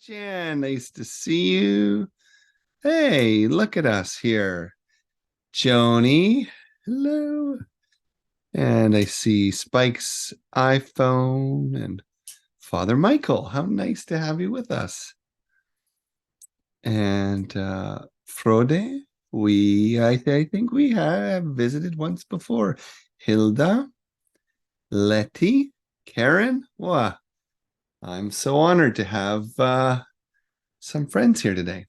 Jan, nice to see you. Hey, look at us here. Joni, hello. And I see Spike's iPhone and Father Michael. How nice to have you with us. And Frode, I think we have visited once before. Hilda, Letty, Karen. Wow, I'm so honored to have some friends here today.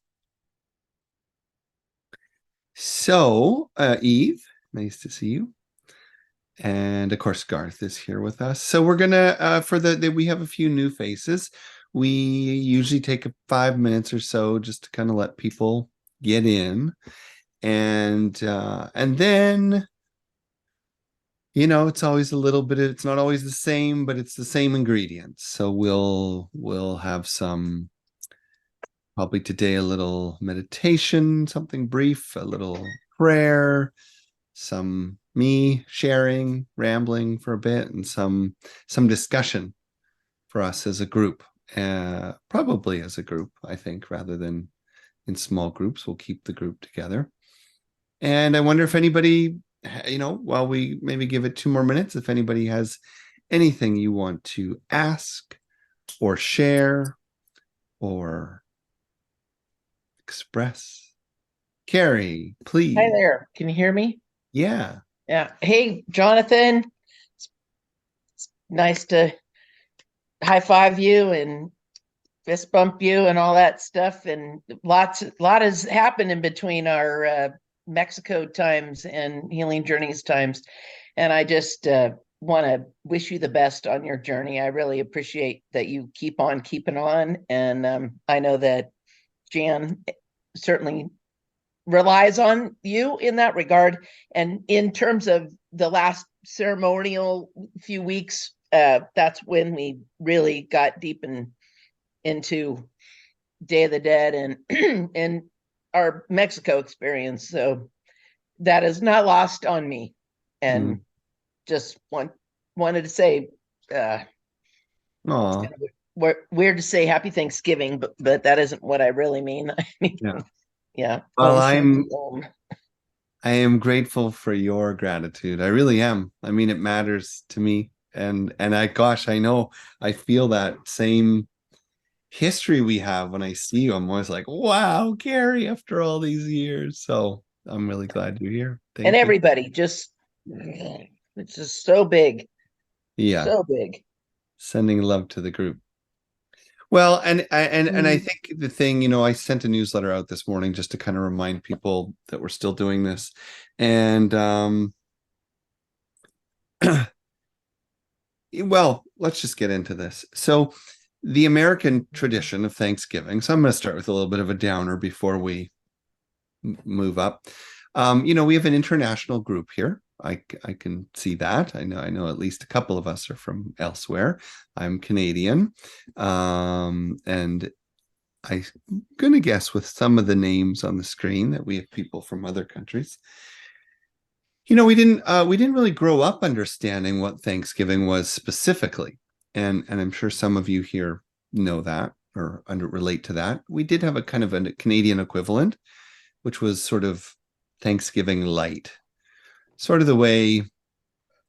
So, Eve, nice to see you. And of course, Garth is here with us. So we're gonna for we have a few new faces. We usually take 5 minutes or so just to kind of let people get in, and then it's always a little bit. It's not always the same, but it's the same ingredients. So we'll have some. Probably today a little meditation, something brief, a little prayer, some me sharing, rambling for a bit, and some discussion for us as a group. Probably as a group, I think, rather than in small groups. We'll keep the group together. And I wonder if anybody, while we maybe give it 2 more minutes, if anybody has anything you want to ask or share or express. Carrie, Hi please. there. Can you hear me? Yeah. Yeah. Hey, Jonathan. It's nice to high five you and fist bump you and all that stuff. And a lot has happened in between our Mexico times and Healing Journeys times. And I just want to wish you the best on your journey. I really appreciate that you keep on keeping on. And I know that Jan certainly relies on you in that regard. And in terms of the last ceremonial few weeks, that's when we really got into Day of the Dead and and our Mexico experience. So that is not lost on me. And just wanted to say, it's Aw. kind of weird to say Happy Thanksgiving, but that isn't what I really mean. I mean, Yeah. yeah, Well, home sweet home. I am grateful for your gratitude. I really am. I mean, it matters to me. And I know I feel that same history we have when I see you. I'm always like, wow, Carrie, after all these years. So I'm really glad you're here. And Thank you. everybody just it's just so big, Yeah. so big. Sending love to the group. Well, and I Mm. think the thing, I sent a newsletter out this morning just to kind of remind people that we're still doing this. And well, let's just get into this. So, the American tradition of Thanksgiving. So, I'm going to start with a little bit of a downer before we move up. We have an international group here. I can see that. I know at least a couple of us are from elsewhere. I'm Canadian, and I'm gonna guess with some of the names on the screen that we have people from other countries. We didn't really grow up understanding what Thanksgiving was specifically, and I'm sure some of you here know that or relate to that. We did have a kind of a Canadian equivalent, which was sort of Thanksgiving light, sort of the way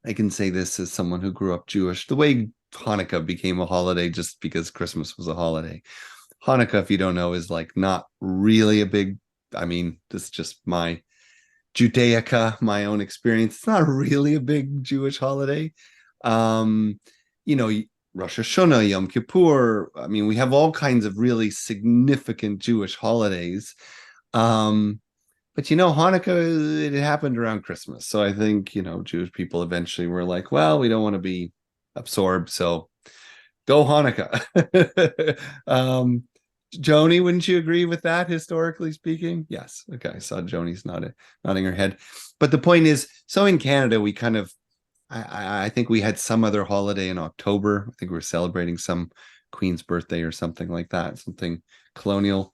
I can say this as someone who grew up Jewish, the way Hanukkah became a holiday just because Christmas was a holiday. Hanukkah, if you don't know, is like not really a big, I mean, this is just my Judaica, my own experience. It's not really a big Jewish holiday. Um, you know, Rosh Hashanah, Yom Kippur. I mean, we have all kinds of really significant Jewish holidays. Um, but Hanukkah, it happened around Christmas. So I think, Jewish people eventually were like, well, we don't want to be absorbed. So go Hanukkah. Joni, wouldn't you agree with that, historically speaking? Yes. Okay. I saw Joni's nodding her head. But the point is, so in Canada, we kind of, I think we had some other holiday in October. I think we were celebrating some Queen's birthday or something like that, something colonial.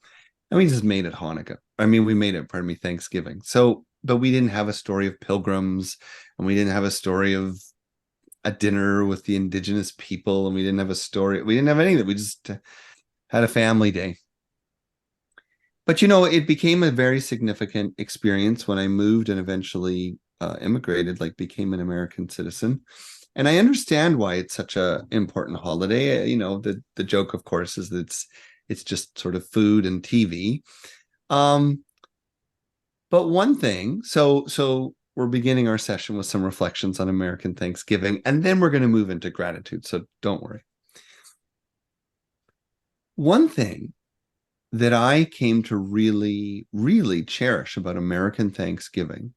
And we just made it Hanukkah. I mean, we made it, pardon me, Thanksgiving. So, but we didn't have a story of pilgrims and we didn't have a story of a dinner with the indigenous people and we didn't have a story. We didn't have any of that. We just had a family day. But it became a very significant experience when I moved and eventually immigrated, like became an American citizen. And I understand why it's such a important holiday. The joke, of course, is that it's just sort of food and TV. Um, but one thing, so we're beginning our session with some reflections on American Thanksgiving, and then we're going to move into gratitude. So don't worry. One thing that I came to really, really cherish about American Thanksgiving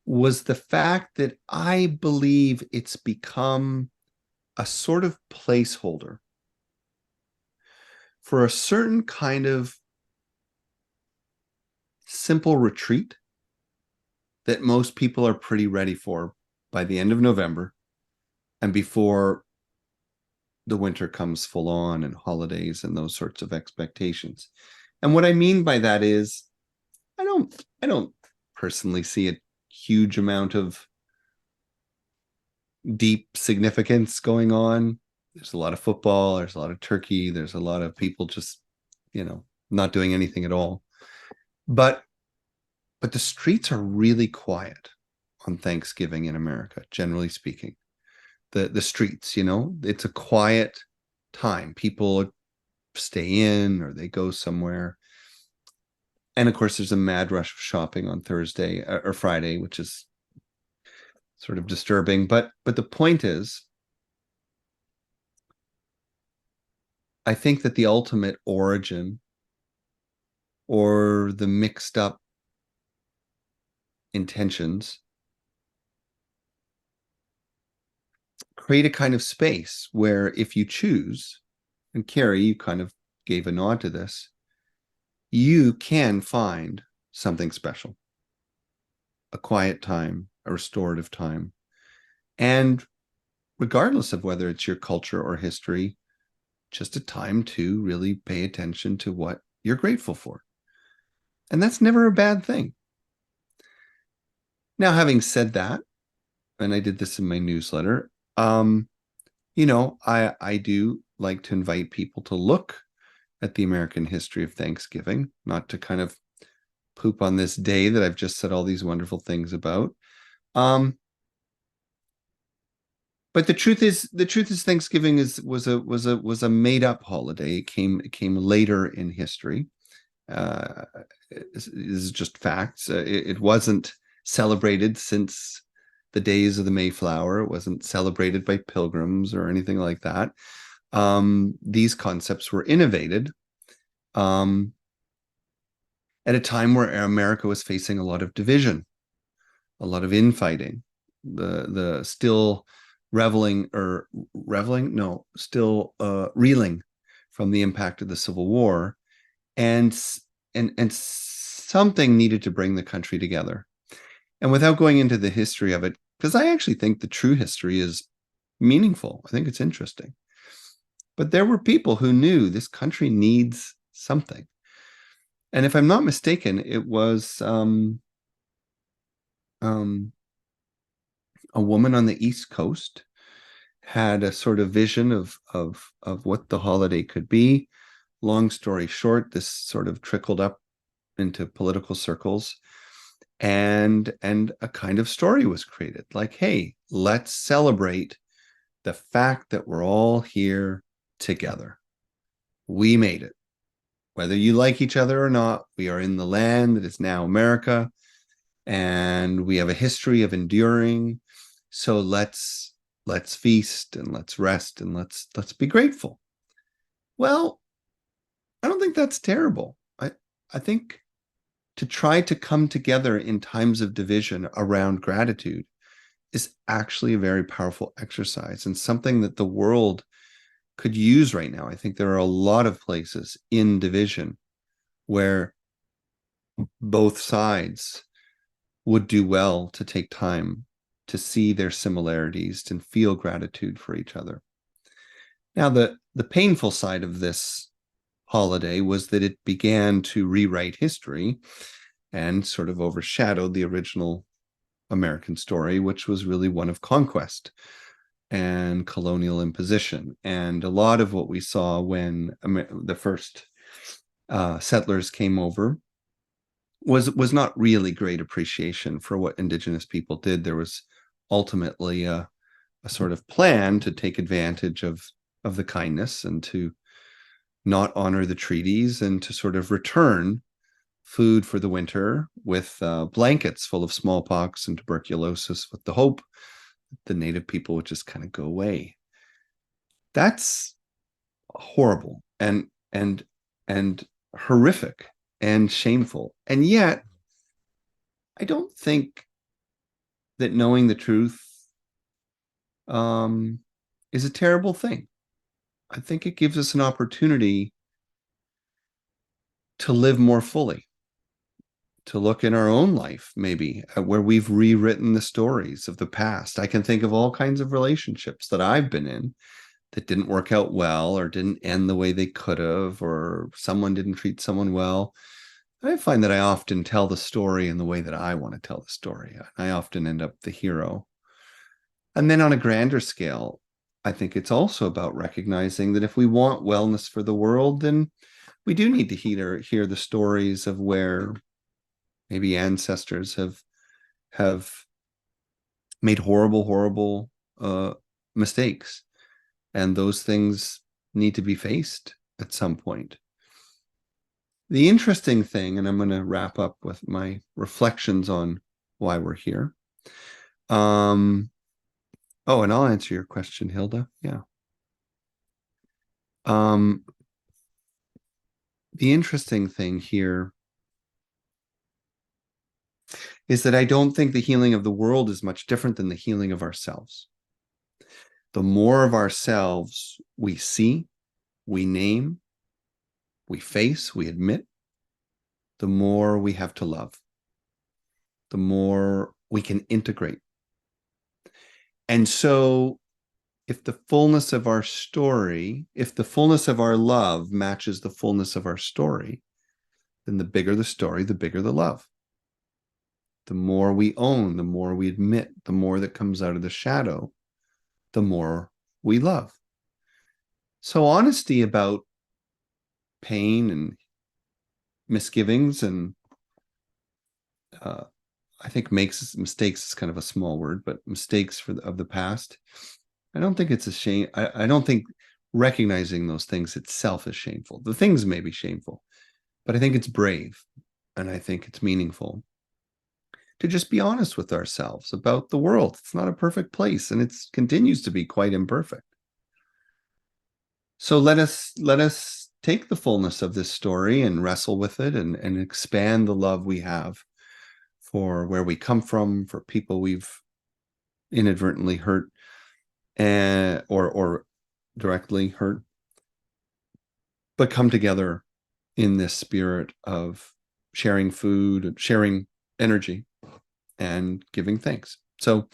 was the fact that I believe it's become a sort of placeholder for a certain kind of simple retreat that most people are pretty ready for by the end of November and before the winter comes full on and holidays and those sorts of expectations. And what I mean by that is I don't personally see a huge amount of deep significance going on. There's a lot of football, there's a lot of turkey, there's a lot of people just, not doing anything at all. But the streets are really quiet on Thanksgiving in America, generally speaking. The streets, it's a quiet time. People stay in or they go somewhere. And of course, there's a mad rush of shopping on Thursday or Friday, which is sort of disturbing. But the point is, I think that the ultimate origin or the mixed up intentions create a kind of space where if you choose, and Carrie, you kind of gave a nod to this, you can find something special, a quiet time, a restorative time. And regardless of whether it's your culture or history, just a time to really pay attention to what you're grateful for. And that's never a bad thing. Now, having said that, and I did this in my newsletter, I do like to invite people to look at the American history of Thanksgiving, not to kind of poop on this day that I've just said all these wonderful things about. But the truth is Thanksgiving was a made up holiday. It came later in history. This is just facts. It wasn't celebrated since the days of the Mayflower. It wasn't celebrated by pilgrims or anything like that. These concepts were innovated at a time where America was facing a lot of division, a lot of infighting, the still reveling reeling from the impact of the Civil War, and something needed to bring the country together. And without going into the history of it, because I actually think the true history is meaningful, I think it's interesting. But there were people who knew this country needs something. And if I'm not mistaken, it was a woman on the East Coast had a sort of vision of what the holiday could be. Long story short, this sort of trickled up into political circles, and a kind of story was created. Like, hey, let's celebrate the fact that we're all here together. We made it. Whether you like each other or not, we are in the land that is now America, and we have a history of enduring. So let's feast and let's rest and let's be grateful. Well, I don't think that's terrible. I think to try to come together in times of division around gratitude is actually a very powerful exercise and something that the world could use right now. I think there are a lot of places in division where both sides would do well to take time to see their similarities and feel gratitude for each other. Now, the painful side of this holiday was that it began to rewrite history and sort of overshadowed the original American story, which was really one of conquest. and colonial imposition. And a lot of what we saw when the first settlers came over was not really great appreciation for what Indigenous people did. There was ultimately a sort of plan to take advantage of the kindness and to not honor the treaties and to sort of return food for the winter with blankets full of smallpox and tuberculosis with the hope the native people would just kind of go away. That's horrible and horrific and shameful. And yet, I don't think that knowing the truth is a terrible thing. I think it gives us an opportunity to live more fully, to look in our own life, maybe at where we've rewritten the stories of the past. I can think of all kinds of relationships that I've been in that didn't work out well or didn't end the way they could have, or someone didn't treat someone well. I find that I often tell the story in the way that I want to tell the story. I often end up the hero. And then on a grander scale, I think it's also about recognizing that if we want wellness for the world, then we do need to hear the stories of where maybe ancestors have made horrible mistakes, and those things need to be faced at some point. The interesting thing, and I'm going to wrap up with my reflections on why we're here. Oh, and I'll answer your question, Hilda. Yeah. The interesting thing here is that I don't think the healing of the world is much different than the healing of ourselves. The more of ourselves we see, we name, we face, we admit, the more we have to love, the more we can integrate. And so if the fullness of our story, if the fullness of our love matches the fullness of our story, then the bigger the story, the bigger the love. The more we own, the more we admit, the more that comes out of the shadow, the more we love. So honesty about pain and misgivings and I think makes mistakes is kind of a small word, but mistakes of the past. I don't think it's a shame. I don't think recognizing those things itself is shameful. The things may be shameful, but I think it's brave and I think it's meaningful to just be honest with ourselves about the world. It's not a perfect place and it continues to be quite imperfect. So let us take the fullness of this story and wrestle with it and expand the love we have for where we come from, for people we've inadvertently hurt or directly hurt, but come together in this spirit of sharing food, sharing energy, and giving thanks. So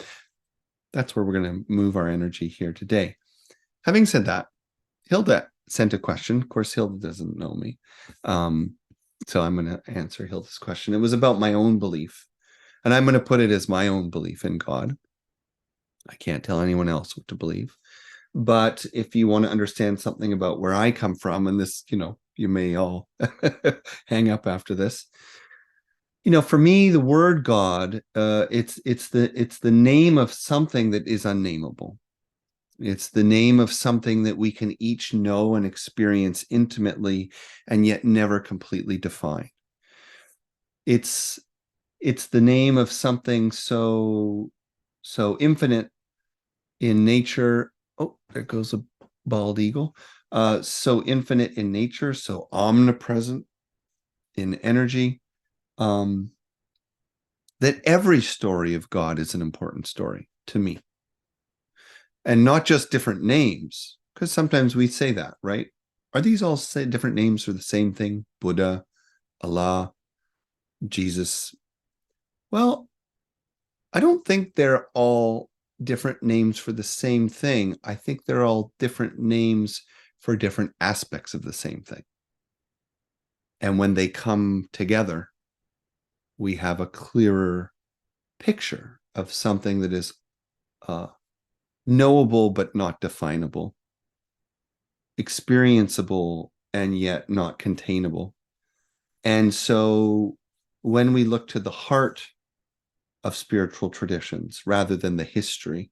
that's where we're going to move our energy here today. Having said that, Hilda sent a question. Of course, Hilda doesn't know me. So I'm going to answer Hilda's question. It was about my own belief. And I'm going to put it as my own belief in God. I can't tell anyone else what to believe. But if you want to understand something about where I come from, and this, you may all hang up after this. For me, the word God, it's the name of something that is unnameable. It's the name of something that we can each know and experience intimately and yet never completely define. It's the name of something so infinite in nature. Oh, there goes a bald eagle. So infinite in nature, so omnipresent in energy, that every story of God is an important story to me. And not just different names, because sometimes we say that, right? Are these all different names for the same thing? Buddha, Allah, Jesus. Well, I don't think they're all different names for the same thing. I think they're all different names for different aspects of the same thing. And when they come together, we have a clearer picture of something that is knowable but not definable, experienceable and yet not containable. And so when we look to the heart of spiritual traditions rather than the history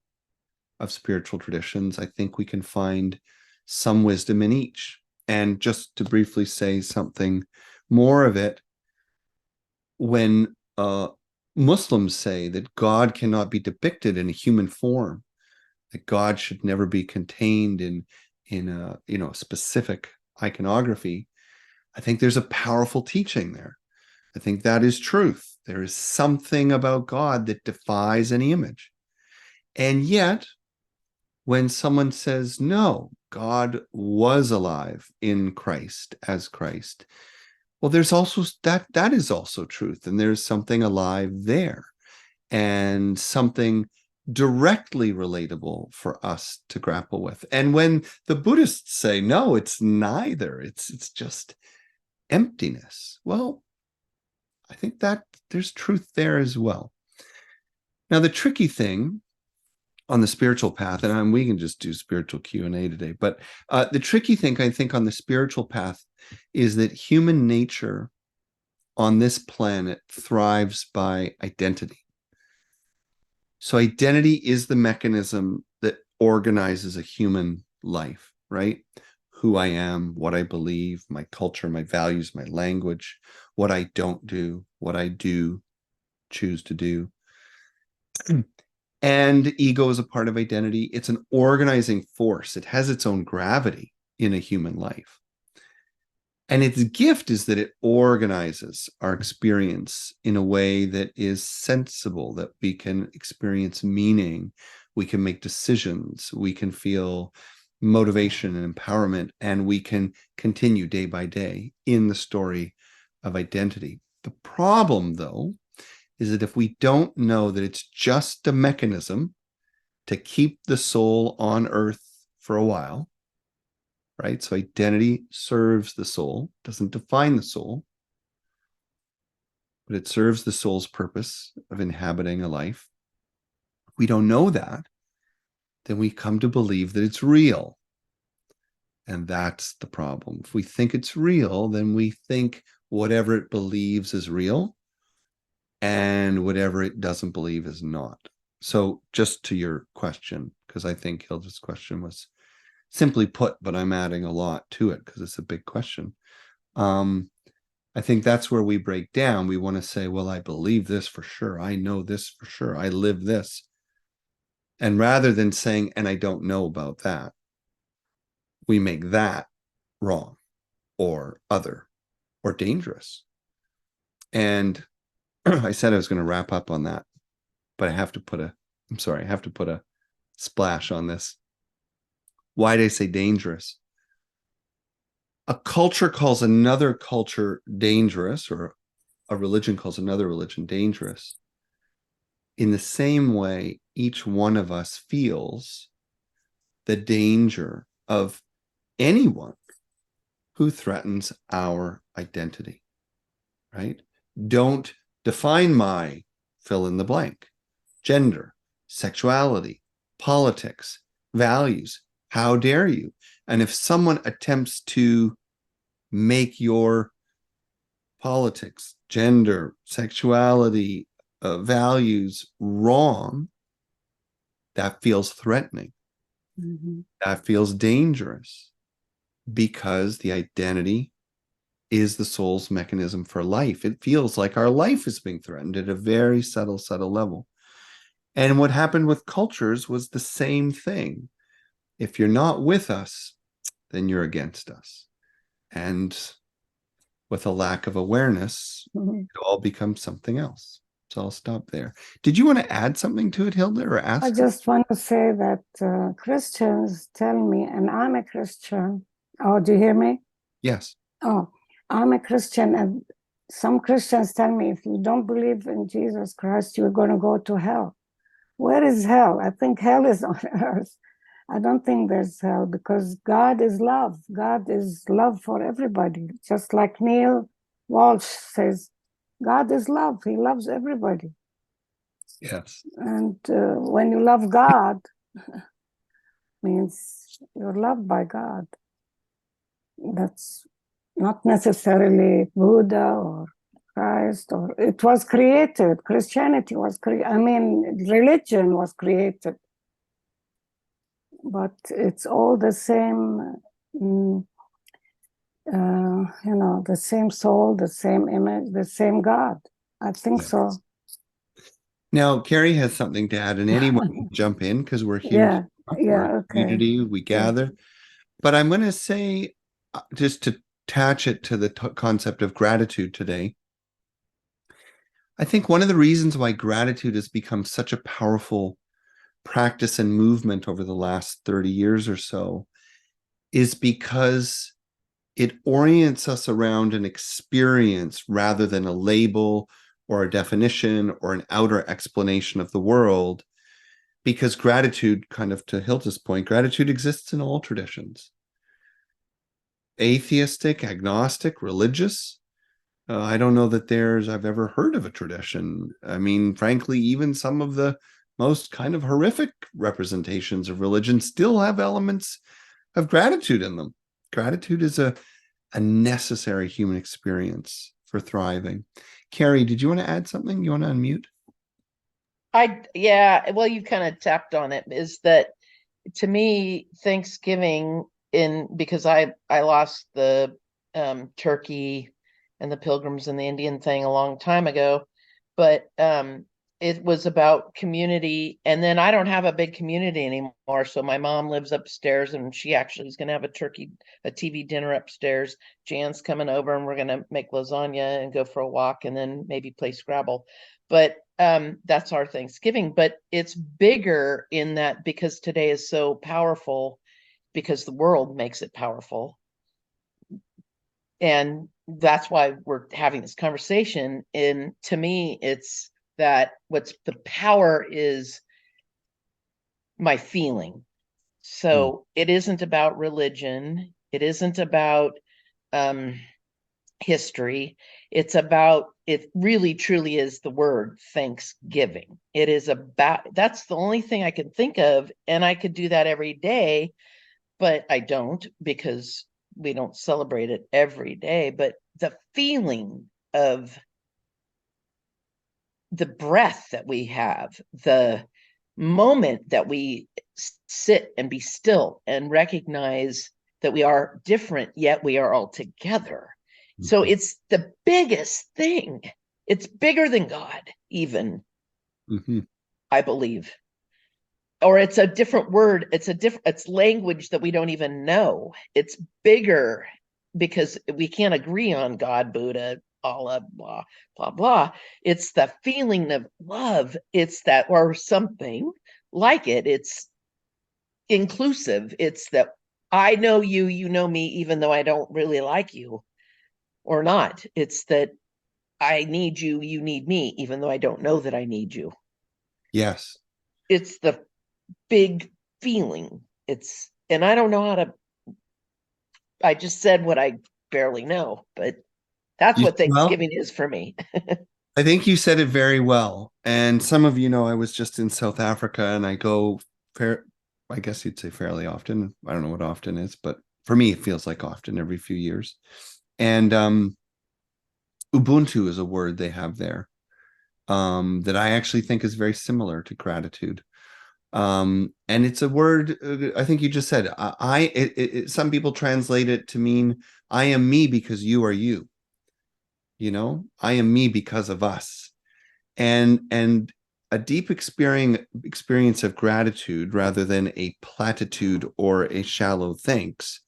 of spiritual traditions, I think we can find some wisdom in each. And just to briefly say something more of it, when Muslims say that God cannot be depicted in a human form, that God should never be contained in a specific iconography, I think there's a powerful teaching there. I think that is truth. There is something about God that defies any image. And yet, when someone says, no, God was alive in Christ as Christ, well, there's also that is also truth. And there's something alive there and something directly relatable for us to grapple with. And when the Buddhists say, no, it's neither, it's just emptiness, well, I think that there's truth there as well. Now, the tricky thing on the spiritual path, and we can just do spiritual Q&A today, but the tricky thing, I think, on the spiritual path is that human nature on this planet thrives by identity. So identity is the mechanism that organizes a human life, right? Who I am, what I believe, my culture, my values, my language, what I don't do, what I do choose to do. And ego is a part of identity. It's an organizing force. It has its own gravity in a human life. And its gift is that it organizes our experience in a way that is sensible, that we can experience meaning, we can make decisions, we can feel motivation and empowerment, and we can continue day by day in the story of identity. The problem, though, is that if we don't know that it's just a mechanism to keep the soul on earth for a while, right? So identity serves the soul, doesn't define the soul, but it serves the soul's purpose of inhabiting a life. If we don't know that, then we come to believe that it's real. And that's the problem. If we think it's real, then we think whatever it believes is real and whatever it doesn't believe is not. So just to your question, because I think Hilda's question was simply put, but I'm adding a lot to it because it's a big question. I think that's where we break down. We want to say, well, I believe this for sure. I know this for sure. I live this. And rather than saying, and I don't know about that, we make that wrong or other or dangerous. And I said I was going to wrap up on that, but I have to put a splash on this. Why did I say dangerous? A culture calls another culture dangerous, or a religion calls another religion dangerous. In the same way, each one of us feels the danger of anyone who threatens our identity, right? Don't define my fill in the blank, gender, sexuality, politics, values. How dare you? And if someone attempts to make your politics, gender, sexuality, values wrong, that feels threatening. Mm-hmm. That feels dangerous because the identity is the soul's mechanism for life. It feels like our life is being threatened at a very subtle level. And what happened with cultures was the same thing. If you're not with us, then you're against us. And with a lack of awareness, it all becomes something else. So I'll stop there. Did you want to add something to it, Hilda, or ask? I just want to say that Christians tell me, and I'm a Christian. Oh, do you hear me? Yes. Oh, I'm a Christian, and some Christians tell me if you don't believe in Jesus Christ, you're going to go to hell. Where is hell? I think hell is on earth. I don't think there's hell because God is love. God is love for everybody. Just like Neil Walsh says, God is love. He loves everybody. Yes. And when you love God, means you're loved by God. That's not necessarily Buddha or Christ, or it was created. Christianity was created. I mean, religion was created, but it's all the same. The same soul, the same image, the same God. I think so. Now, Carrie has something to add, and anyone can jump in because we're here. We're a community, we gather. But I'm going to say, just to attach it to the concept of gratitude today, I think one of the reasons why gratitude has become such a powerful practice and movement over the last 30 years or so is because it orients us around an experience rather than a label or a definition or an outer explanation of the world. Because gratitude, kind of to Hilda's point, gratitude exists in all traditions. Atheistic, agnostic, religious. I don't know that I've ever heard of a tradition. I mean, frankly, even some of the most kind of horrific representations of religion still have elements of gratitude in them. Gratitude is a necessary human experience for thriving. Carrie, did you want to add something? You want to unmute? Well, you kind of tapped on it, is that to me, Thanksgiving, because I lost the turkey and the pilgrims and the Indian thing a long time ago, but it was about community. And then I don't have a big community anymore. So my mom lives upstairs, and she actually is going to have a TV dinner upstairs. Jan's coming over, and we're going to make lasagna and go for a walk, and then maybe play Scrabble. But that's our Thanksgiving. But it's bigger in that because today is so powerful, because the world makes it powerful. And that's why we're having this conversation. And to me, it's that what's the power is my feeling. So it isn't about religion. It isn't about history. It's about, it really truly is the word Thanksgiving. It is about, that's the only thing I can think of. And I could do that every day, but I don't, because we don't celebrate it every day. But the feeling of the breath that we have, the moment that we sit and be still and recognize that we are different, yet we are all together. So it's the biggest thing. It's bigger than God, even, I believe. Or it's a different word. It's language that we don't even know. It's bigger because we can't agree on God, Buddha, Allah, blah, blah, blah. It's the feeling of love. It's that, or something like it. It's inclusive. It's that I know you, you know me, even though I don't really like you or not. It's that I need you, you need me, even though I don't know that I need you. Yes. It's the big feeling. And I don't know how to, I just said what I barely know, but that's what Thanksgiving is for me. I think you said it very well. And some of you know, I was just in South Africa, and I go I guess you'd say fairly often. I don't know what often is, but for me, it feels like often, every few years. And Ubuntu is a word they have there that I actually think is very similar to gratitude. And it's a word, I think you just said, some people translate it to mean, I am me because you are you. You know, I am me because of us. And a deep experience of gratitude rather than a platitude or a shallow thanks,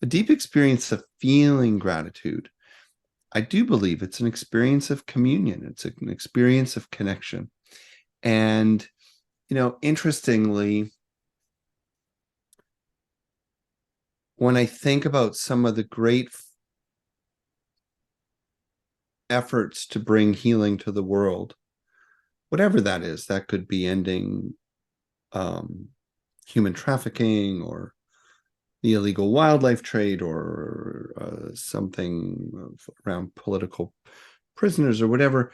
a deep experience of feeling gratitude. I do believe it's an experience of communion. It's an experience of connection. And, you know, interestingly, when I think about some of the great efforts to bring healing to the world, whatever that is, that could be ending human trafficking or the illegal wildlife trade, or something around political prisoners or whatever.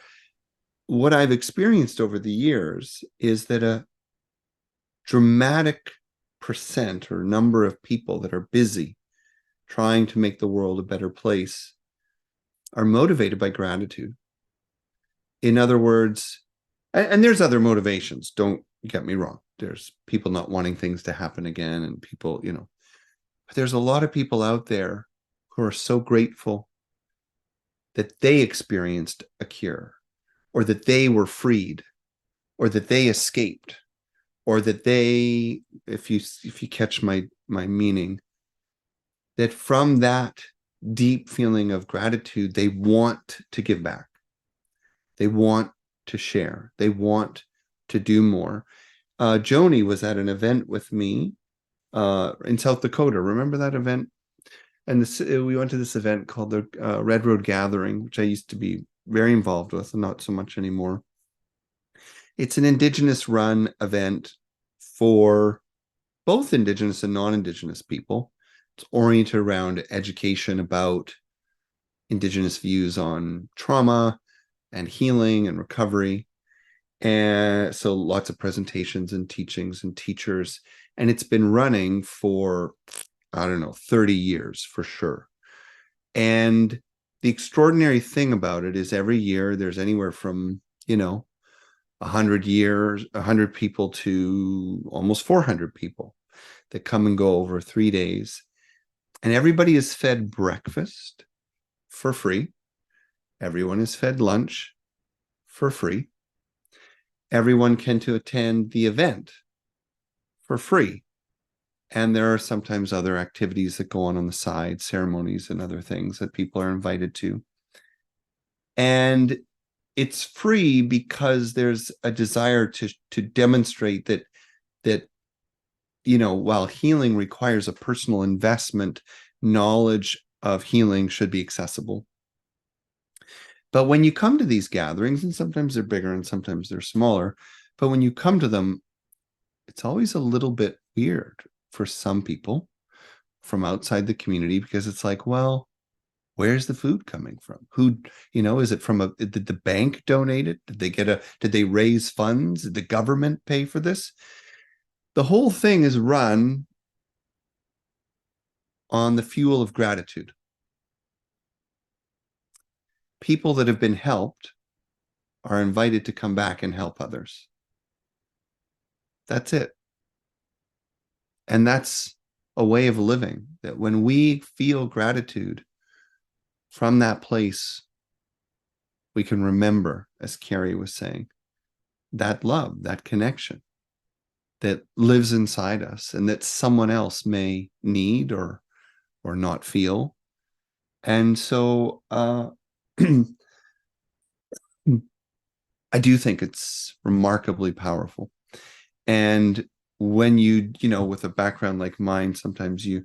What I've experienced over the years is that a dramatic percent or number of people that are busy trying to make the world a better place are motivated by gratitude. In other words, and there's other motivations, don't get me wrong. There's people not wanting things to happen again, and people, but there's a lot of people out there who are so grateful that they experienced a cure, or that they were freed, or that they escaped, or that they, if you catch my meaning, that from that deep feeling of gratitude, they want to give back. They want to share. They want to do more. Joni was at an event with me in South Dakota. Remember that event? And we went to this event called the Red Road Gathering, which I used to be very involved with, and not so much anymore. It's an Indigenous run event for both Indigenous and non-Indigenous people. It's oriented around education about Indigenous views on trauma and healing and recovery. And so lots of presentations and teachings and teachers. And it's been running for, I don't know, 30 years for sure. And the extraordinary thing about it is every year there's anywhere from, 100 people to almost 400 people that come and go over 3 days. And everybody is fed breakfast for free. Everyone is fed lunch for free. Everyone can to attend the event for free. And there are sometimes other activities that go on the side, ceremonies and other things that people are invited to. And it's free because there's a desire to demonstrate that while healing requires a personal investment, knowledge of healing should be accessible. But when you come to these gatherings, and sometimes they're bigger and sometimes they're smaller, but when you come to them, it's always a little bit weird for some people from outside the community, because it's like, well, where's the food coming from? Who, is it from did the bank donate it? Did they raise funds? Did the government pay for this? The whole thing is run on the fuel of gratitude. People that have been helped are invited to come back and help others. That's it. And that's a way of living, that when we feel gratitude from that place, we can remember, as Carrie was saying, that love, that connection that lives inside us and that someone else may need or not feel. And so I do think it's remarkably powerful. And when you with a background like mine, sometimes you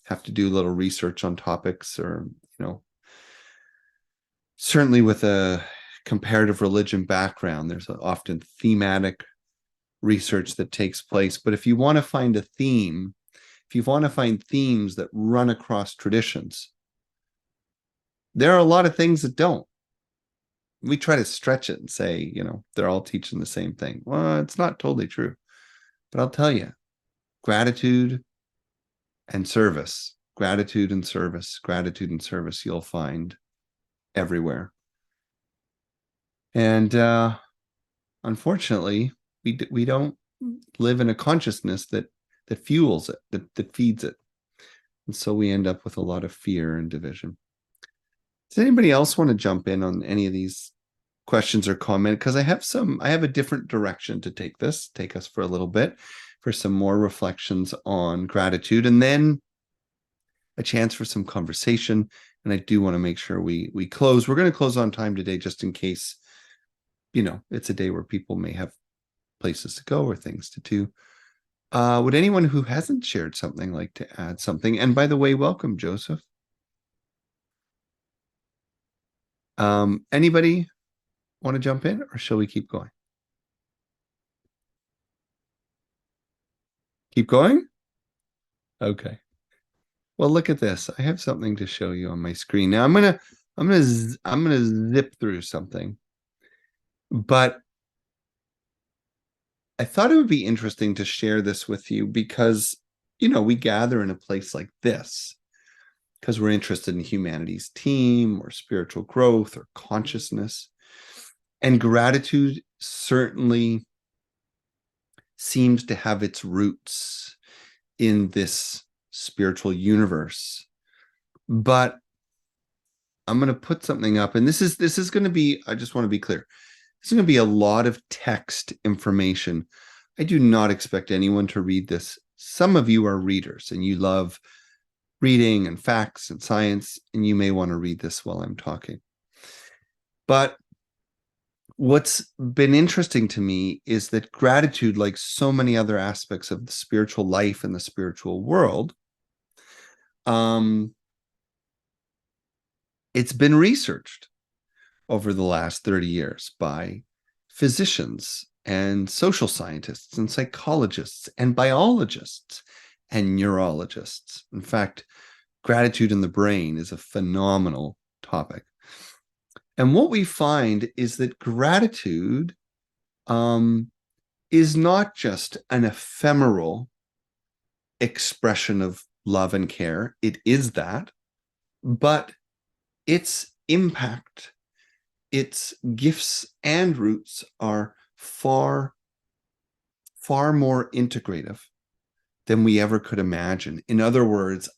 have to do a little research on topics, or, certainly with a comparative religion background, there's often thematic research that takes place. But if you want to find a theme, if you want to find themes that run across traditions, there are a lot of things that don't. We try to stretch it and say, they're all teaching the same thing. Well, it's not totally true. But I'll tell you, gratitude and service, gratitude and service, gratitude and service, you'll find everywhere. And unfortunately, we don't live in a consciousness that fuels it, that feeds it. And so we end up with a lot of fear and division. Does anybody else want to jump in on any of these questions or comment? Because I have a different direction to take us for a little bit, for some more reflections on gratitude, and then a chance for some conversation. And I do want to make sure we close. We're going to close on time today, just in case, it's a day where people may have places to go or things to do. Would anyone who hasn't shared something like to add something? And by the way, welcome, Joseph. Anybody want to jump in, or shall we keep going? Keep going? Okay. Well, look at this. I have something to show you on my screen. Now I'm gonna zip through something, but I thought it would be interesting to share this with you because we gather in a place like this because we're interested in humanity's team or spiritual growth or consciousness. And gratitude certainly seems to have its roots in this spiritual universe. But I'm going to put something up, and this is going to be, I just want to be clear, this is going to be a lot of text information. I do not expect anyone to read this. Some of you are readers and you love reading and facts and science, and you may want to read this while I'm talking. But what's been interesting to me is that gratitude, like so many other aspects of the spiritual life and the spiritual world, it's been researched over the last 30 years by physicians and social scientists and psychologists and biologists and neurologists. In fact, gratitude in the brain is a phenomenal topic. And what we find is that gratitude is not just an ephemeral expression of love and care. It is that, but its impact, its gifts and roots are far, far more integrative than we ever could imagine. In other words,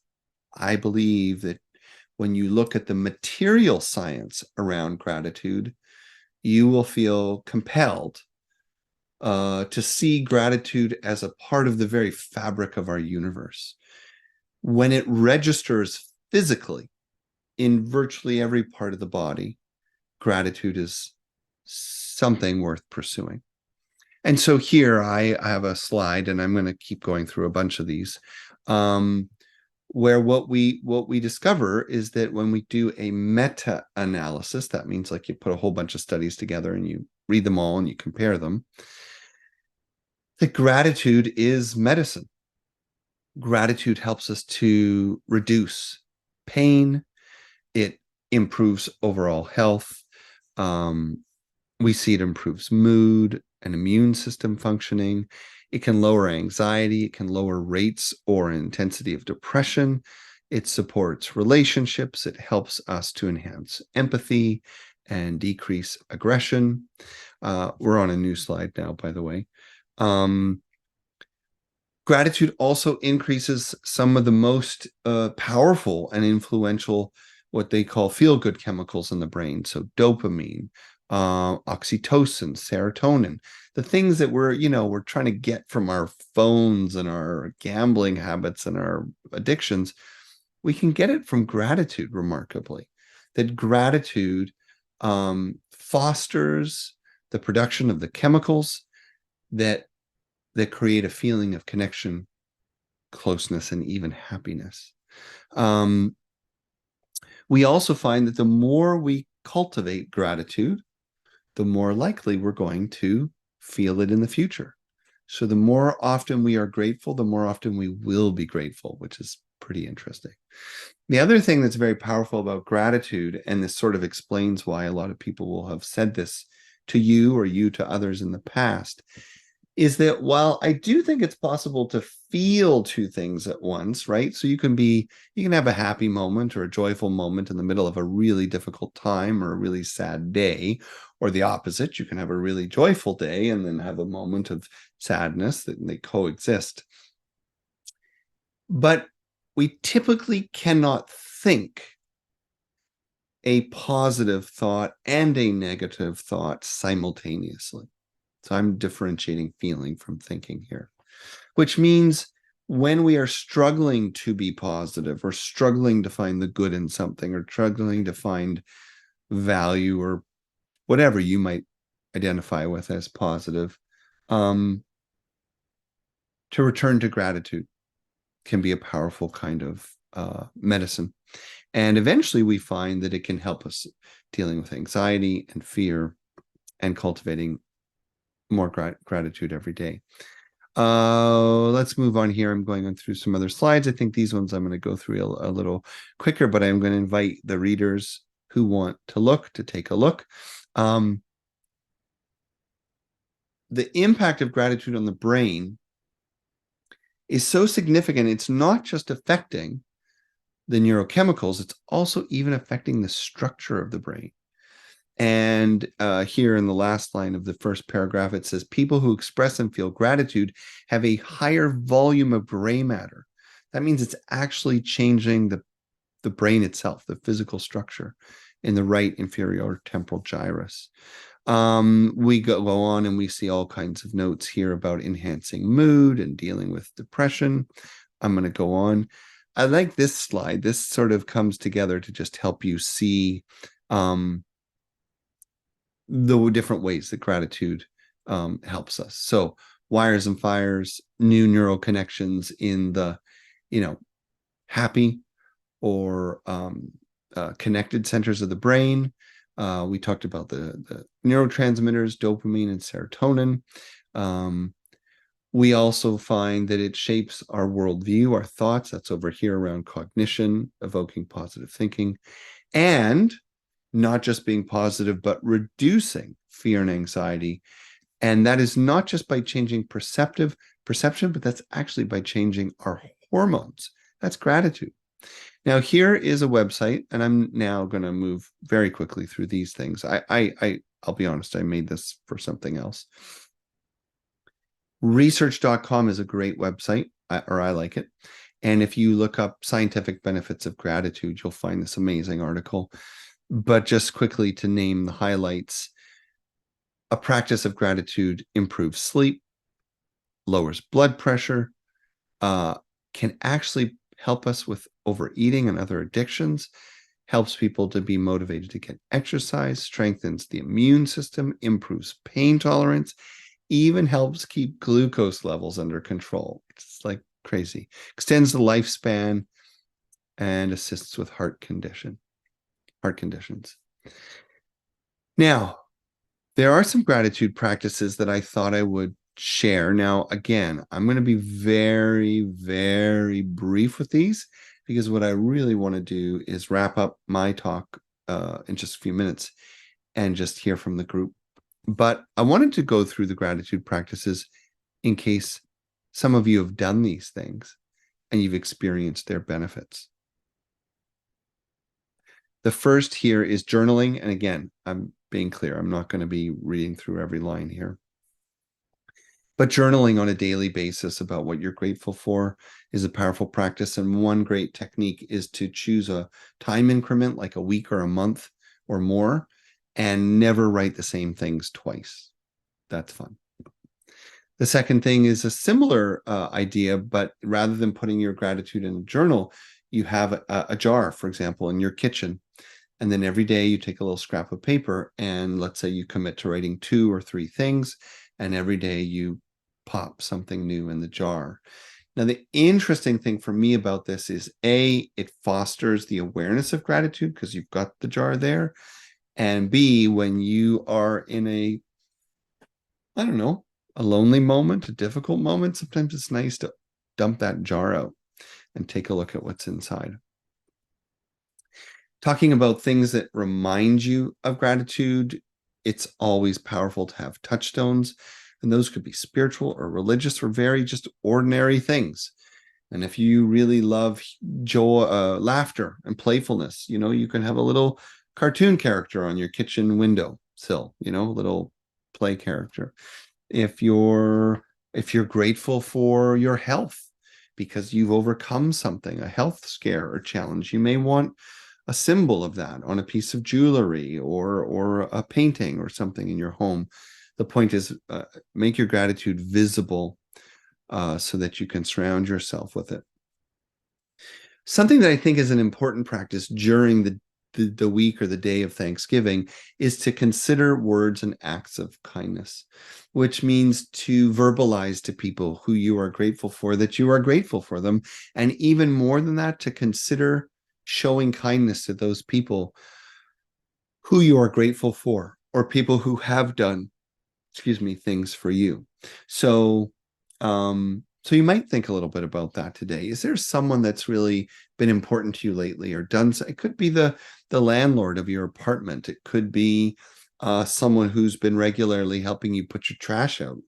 I believe that when you look at the material science around gratitude, you will feel compelled to see gratitude as a part of the very fabric of our universe. When it registers physically in virtually every part of the body, gratitude is something worth pursuing. And so here I have a slide, and I'm going to keep going through a bunch of these, where what we discover is that when we do a meta-analysis, that means like you put a whole bunch of studies together and you read them all and you compare them, that gratitude is medicine. Gratitude helps us to reduce pain. It improves overall health. We see it improves mood and immune system functioning. It can lower anxiety. It can lower rates or intensity of depression. It supports relationships. It helps us to enhance empathy and decrease aggression. We're on a new slide now, by the way. Gratitude also increases some of the most powerful and influential, what they call feel-good chemicals in the brain. So dopamine, oxytocin, serotonin, the things that we're trying to get from our phones and our gambling habits and our addictions. We can get it from gratitude, remarkably. That gratitude fosters the production of the chemicals that create a feeling of connection, closeness, and even happiness. We also find that the more we cultivate gratitude, the more likely we're going to feel it in the future. So the more often we are grateful, the more often we will be grateful, which is pretty interesting. The other thing that's very powerful about gratitude, and this sort of explains why a lot of people will have said this to you or you to others in the past, is that while I do think it's possible to feel two things at once, right? So you can have a happy moment or a joyful moment in the middle of a really difficult time or a really sad day, or the opposite. You can have a really joyful day and then have a moment of sadness, that they coexist. But we typically cannot think a positive thought and a negative thought simultaneously. So I'm differentiating feeling from thinking here, which means when we are struggling to be positive or struggling to find the good in something or struggling to find value or whatever you might identify with as positive, to return to gratitude can be a powerful kind of medicine. And eventually we find that it can help us dealing with anxiety and fear and cultivating more gratitude every day. Let's move on here. I'm going on through some other slides. I think these ones I'm going to go through a little quicker, but I'm going to invite the readers who want to look to take a look. The impact of gratitude on the brain is so significant. It's not just affecting the neurochemicals, it's also even affecting the structure of the brain. And here in the last line of the first paragraph, it says, people who express and feel gratitude have a higher volume of gray matter. That means it's actually changing the brain itself, the physical structure in the right inferior temporal gyrus. We go on and we see all kinds of notes here about enhancing mood and dealing with depression. I'm going to go on. I like this slide. This sort of comes together to just help you see the different ways that gratitude helps us. So wires and fires, new neural connections in the, happy or connected centers of the brain. We talked about the neurotransmitters, dopamine and serotonin. We also find that it shapes our worldview, our thoughts. That's over here around cognition, evoking positive thinking, and not just being positive, but reducing fear and anxiety. And that is not just by changing perception, but that's actually by changing our hormones. That's gratitude. Now, here is a website, and I'm now going to move very quickly through these things. I'll be honest, I made this for something else. Research.com is a great website, or I like it. And if you look up scientific benefits of gratitude, you'll find this amazing article. But just quickly to name the highlights, a practice of gratitude improves sleep, lowers blood pressure, can actually help us with overeating and other addictions, helps people to be motivated to get exercise, strengthens the immune system, improves pain tolerance, even helps keep glucose levels under control. It's like crazy. Extends the lifespan and assists with heart conditions. Now, there are some gratitude practices that I thought I would share. Now, again, I'm going to be very, very brief with these because what I really want to do is wrap up my talk in just a few minutes and just hear from the group. But I wanted to go through the gratitude practices in case some of you have done these things and you've experienced their benefits. The first here is journaling. And again, I'm being clear, I'm not going to be reading through every line here. But journaling on a daily basis about what you're grateful for is a powerful practice. And one great technique is to choose a time increment, like a week or a month or more, and never write the same things twice. That's fun. The second thing is a similar idea, but rather than putting your gratitude in a journal, you have a jar, for example, in your kitchen. And then every day you take a little scrap of paper and let's say you commit to writing 2 or 3 things. And every day you pop something new in the jar. Now, the interesting thing for me about this is A, it fosters the awareness of gratitude because you've got the jar there. And B, when you are in a lonely moment, a difficult moment, sometimes it's nice to dump that jar out and take a look at what's inside. Talking about things that remind you of gratitude, it's always powerful to have touchstones. And those could be spiritual or religious or very just ordinary things. And if you really love joy, laughter and playfulness, you can have a little cartoon character on your kitchen window sill, a little play character. If you're grateful for your health because you've overcome something, a health scare or challenge, you may want a symbol of that on a piece of jewelry or a painting or something in your home. The point is, make your gratitude visible so that you can surround yourself with it. Something that I think is an important practice during the week or the day of Thanksgiving is to consider words and acts of kindness, which means to verbalize to people who you are grateful for, that you are grateful for them. And even more than that, to consider showing kindness to those people who you are grateful for, or people who have done, things for you. So you might think a little bit about that today. Is there someone that's really been important to you lately or done so? It could be the landlord of your apartment. It could be someone who's been regularly helping you put your trash out.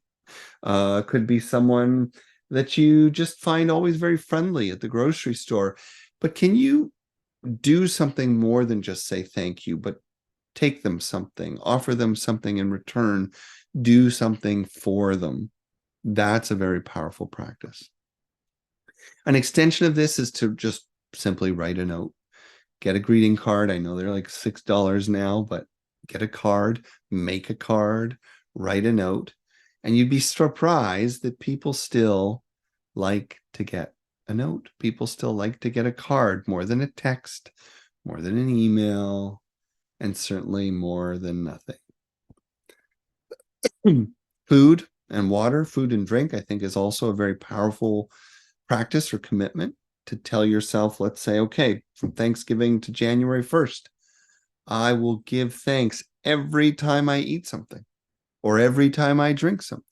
It could be someone that you just find always very friendly at the grocery store. But can you do something more than just say thank you, but take them something, offer them something in return, do something for them? That's a very powerful practice. An extension of this is to just simply write a note, get a greeting card. I know they're like $6 now, but get a card, make a card, write a note, and you'd be surprised that people still like to get a note. People still like to get a card more than a text, more than an email, and certainly more than nothing. Food and water, food and drink, I think is also a very powerful practice or commitment to tell yourself, let's say, okay, from Thanksgiving to January 1st, I will give thanks every time I eat something or every time I drink something.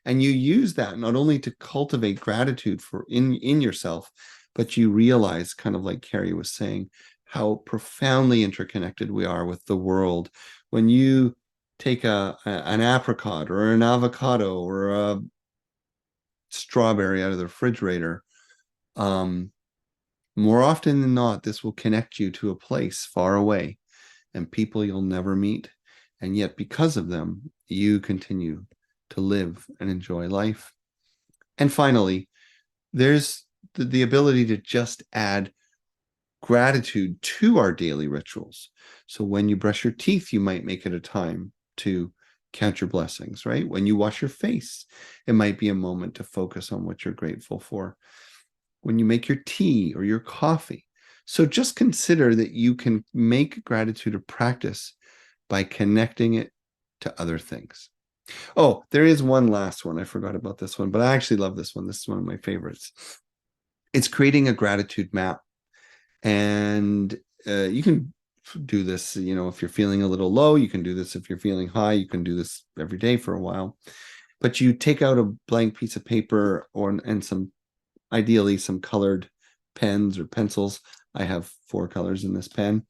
And you use that not only to cultivate gratitude for in yourself, but you realize, kind of like Carrie was saying, how profoundly interconnected we are with the world. When you take an apricot or an avocado or a strawberry out of the refrigerator, more often than not, this will connect you to a place far away and people you'll never meet. And yet, because of them, you continue to live and enjoy life. And finally, there's the ability to just add gratitude to our daily rituals. So when you brush your teeth, you might make it a time to count your blessings, right? When you wash your face, it might be a moment to focus on what you're grateful for. When you make your tea or your coffee. So just consider that you can make gratitude a practice by connecting it to other things. Oh, there is one last one. I forgot about this one, but I actually love this one. This is one of my favorites. It's creating a gratitude map. And you can do this, if you're feeling a little low, you can do this. If you're feeling high, you can do this every day for a while. But you take out a blank piece of paper and ideally some colored pens or pencils. I have 4 colors in this pen.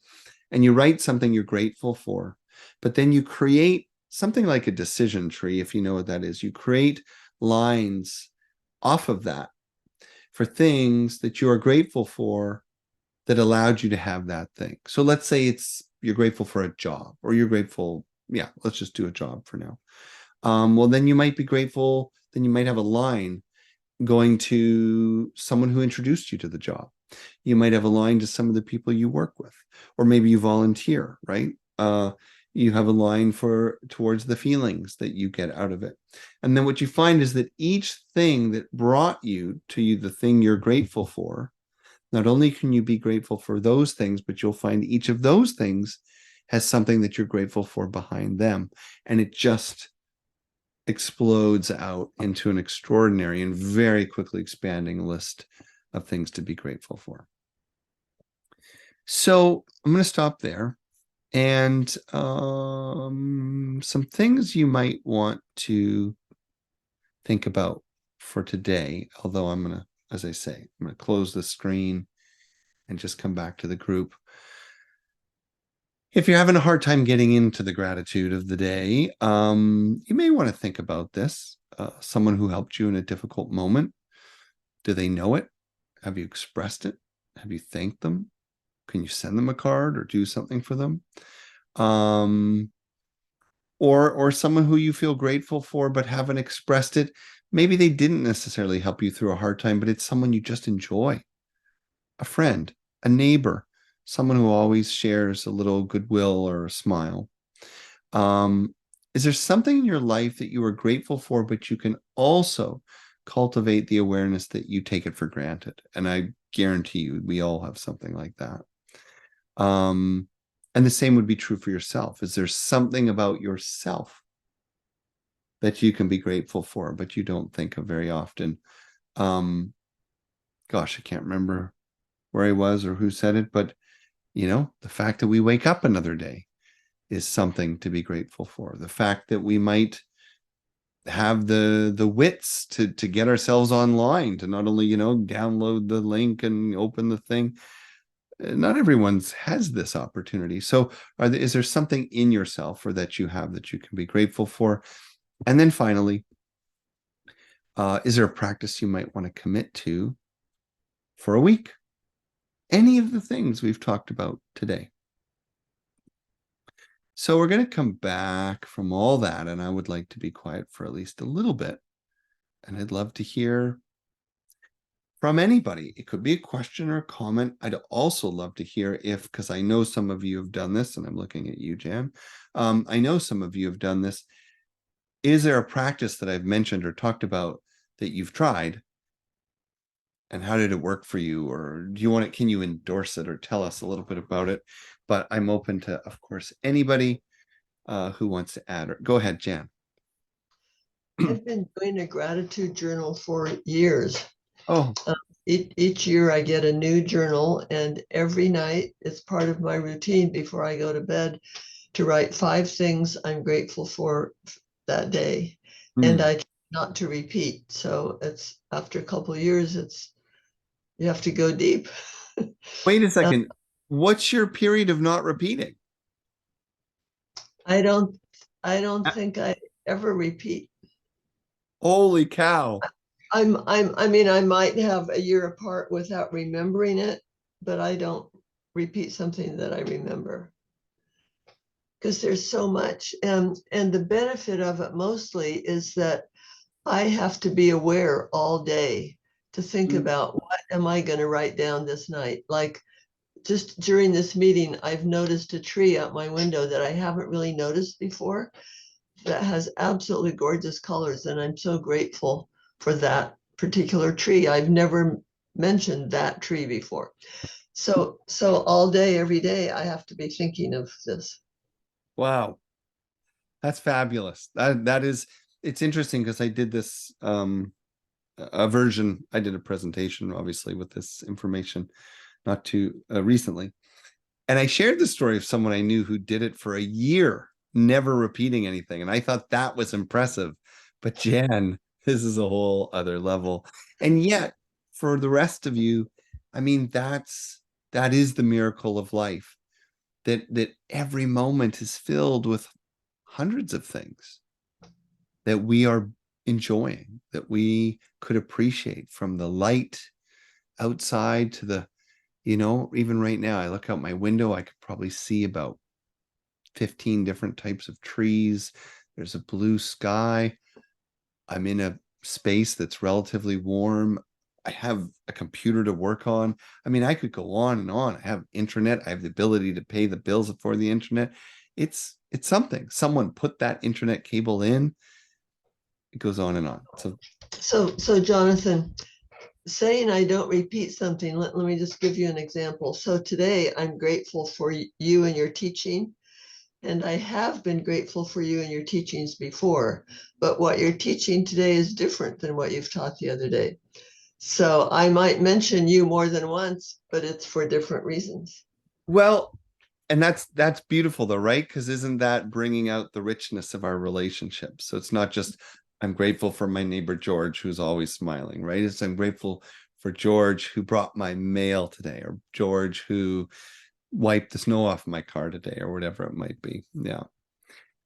And you write something you're grateful for. But then you create something like a decision tree, if you know what that is. You create lines off of that for things that you are grateful for that allowed you to have that thing. So let's say you're grateful for a job, or you're grateful, let's just do a job for now. Well, then you might be grateful, then you might have a line going to someone who introduced you to the job. You might have a line to some of the people you work with, or maybe you volunteer, right? You have a line towards the feelings that you get out of it. And then what you find is that each thing that brought you to the thing you're grateful for, not only can you be grateful for those things, but you'll find each of those things has something that you're grateful for behind them. And it just explodes out into an extraordinary and very quickly expanding list of things to be grateful for. So I'm going to stop there. And some things you might want to think about for today, although I'm going to, as I say, I'm going to close the screen and just come back to the group. If you're having a hard time getting into the gratitude of the day, you may want to think about this. Someone who helped you in a difficult moment, do they know it? Have you expressed it? Have you thanked them? Can you send them a card or do something for them? Or someone who you feel grateful for but haven't expressed it. Maybe they didn't necessarily help you through a hard time, but it's someone you just enjoy. A friend, a neighbor, someone who always shares a little goodwill or a smile. Is there something in your life that you are grateful for, but you can also cultivate the awareness that you take it for granted? And I guarantee you, we all have something like that. And the same would be true for yourself. Is there something about yourself that you can be grateful for, but you don't think of very often? Gosh, I can't remember where I was or who said it, but the fact that we wake up another day is something to be grateful for. The fact that we might have the wits to get ourselves online, to not only download the link and open the thing. Not everyone's has this opportunity. So is there something in yourself or that you have that you can be grateful for? And then finally, Is there a practice you might want to commit to for a week? Any of the things we've talked about today. So we're going to come back from all that, and I would like to be quiet for at least a little bit. And I'd love to hear from anybody. It could be a question or a comment. I'd also love to hear if, because I know some of you have done this, and I'm looking at you, Jan. I know some of you have done this. Is there a practice that I've mentioned or talked about that you've tried? And how did it work for you? Or do you want it? Can you endorse it or tell us a little bit about it? But I'm open to, of course, anybody who wants to add. Or go ahead, Jan. I've been doing a gratitude journal for years. Oh, Each year I get a new journal, and every night it's part of my routine before I go to bed to write 5 things I'm grateful for that day. And I try not to repeat. So it's after a couple of years, you have to go deep. Wait a second. What's your period of not repeating? I don't think I ever repeat. Holy cow. I mean, I might have a year apart without remembering it, but I don't repeat something that I remember because there's so much. And the benefit of it mostly is that I have to be aware all day to think about what am I going to write down this night. Like just during this meeting, I've noticed a tree out my window that I haven't really noticed before that has absolutely gorgeous colors. And I'm so grateful for that particular tree. I've never mentioned that tree before. So all day, every day, I have to be thinking of this. Wow. That's fabulous. That is, it's interesting because I did this a version, I did a presentation obviously with this information not too recently. And I shared the story of someone I knew who did it for a year, never repeating anything. And I thought that was impressive. But Jan, this is a whole other level. And yet, for the rest of you, I mean, that is the miracle of life. That every moment is filled with hundreds of things that we are enjoying, that we could appreciate, from the light outside to the, even right now, I look out my window, I could probably see about 15 different types of trees. There's a blue sky. I'm in a space that's relatively warm. I have a computer to work on. I mean, I could go on and on. I have internet. I have the ability to pay the bills for the internet. It's something. Someone put that internet cable in. It goes on and on. So Jonathan, saying I don't repeat something, let me just give you an example. So today I'm grateful for you and your teaching. And I have been grateful for you and your teachings before, but what you're teaching today is different than what you've taught the other day. So I might mention you more than once, but it's for different reasons. Well, and that's beautiful though, right? Because isn't that bringing out the richness of our relationship? So it's not just, I'm grateful for my neighbor George, who's always smiling, right? It's, I'm grateful for George who brought my mail today, or George who wiped the snow off my car today, or whatever it might be. Yeah.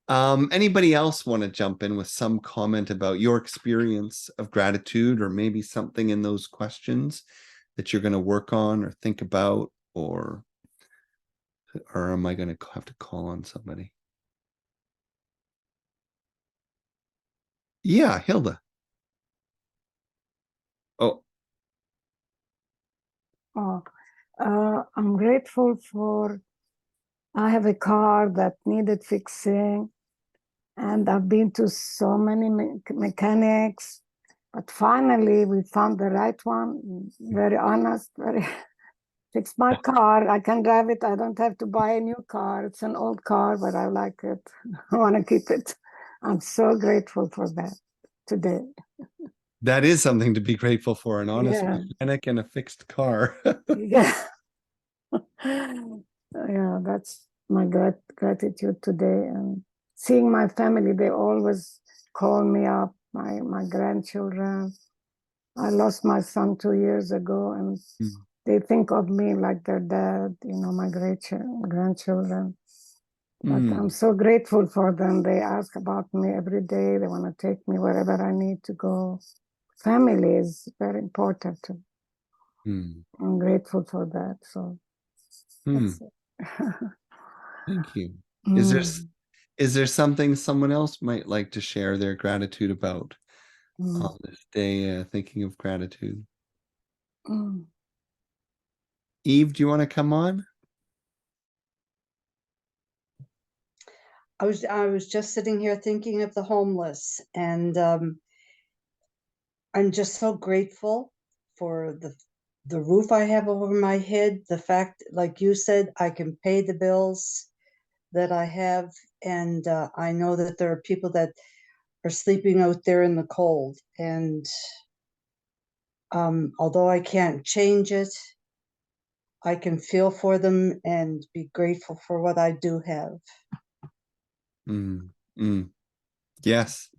Anybody else want to jump in with some comment about your experience of gratitude, or maybe something in those questions that you're going to work on or think about, or am I going to have to call on somebody? Yeah, Hilda. Oh, I'm grateful for, I have a car that needed fixing, and I've been to so many mechanics, but finally we found the right one. Very honest, very fixed my car. I can drive it. I don't have to buy a new car. It's an old car, but I like it. I want to keep it. I'm so grateful for that today. that is something to be grateful for, an honest mechanic and a fixed car. Yeah. Yeah, that's my gratitude today. And seeing my family, they always call me up, my grandchildren. I lost my son 2 years ago, and they think of me like their dad, my grandchildren. But I'm so grateful for them. They ask about me every day. They want to take me wherever I need to go. family is very important too. Hmm. I'm grateful for that. So that's it. Thank you. Mm, Is there something someone else might like to share their gratitude about mm, on this day, thinking of gratitude? mm. Eve, do you want to come on? I was just sitting here thinking of the homeless, and I'm just so grateful for the roof I have over my head, the fact, like you said, I can pay the bills that I have, and I know that there are people that are sleeping out there in the cold, and although I can't change it, I can feel for them and be grateful for what I do have. Mm, mm. Yes.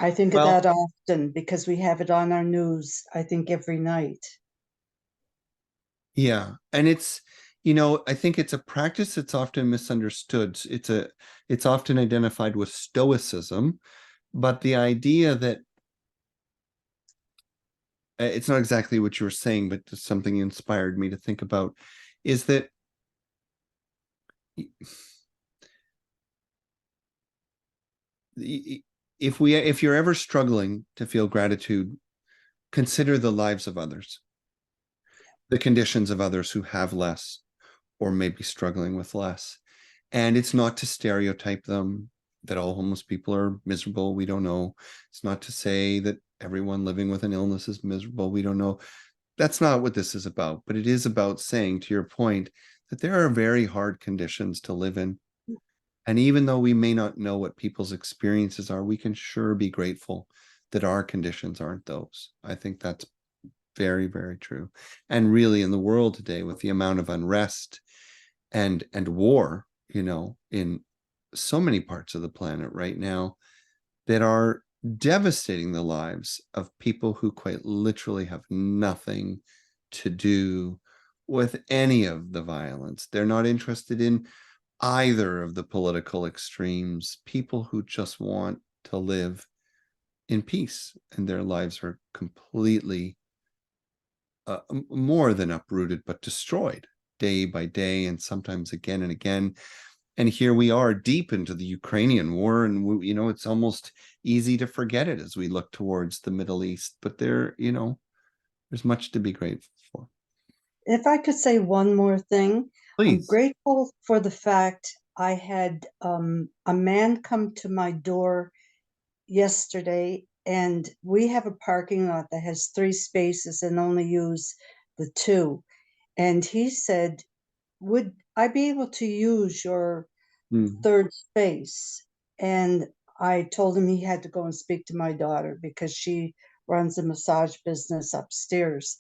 I think of Well, that often because we have it on our news, I think every night. yeah. And it's, I think it's a practice that's often misunderstood. It's often identified with stoicism, but the idea that it's not exactly what you were saying, but just something inspired me to think about is that if you're ever struggling to feel gratitude, consider the lives of others, the conditions of others who have less or may be struggling with less. And it's not to stereotype them that all homeless people are miserable. We don't know. It's not to say that everyone living with an illness is miserable. We don't know. That's not what this is about. But it is about saying, to your point, that there are very hard conditions to live in. And even though we may not know what people's experiences are, we can sure be grateful that our conditions aren't those. I think that's very, very true. And really, in the world today, with the amount of unrest and war, in so many parts of the planet right now that are devastating the lives of people who quite literally have nothing to do with any of the violence. They're not interested in either of the political extremes, people who just want to live in peace, and their lives are completely more than uprooted, but destroyed day by day, and sometimes again and again. And here we are deep into the Ukrainian war, and it's almost easy to forget it as we look towards the Middle East. But there's much to be grateful for. If I could say one more thing, I'm Please. grateful for the fact I had a man come to my door yesterday, and we have a parking lot that has 3 spaces and only use the 2. And he said, would I be able to use your Mm. 3rd space? And I told him he had to go and speak to my daughter because she runs a massage business upstairs.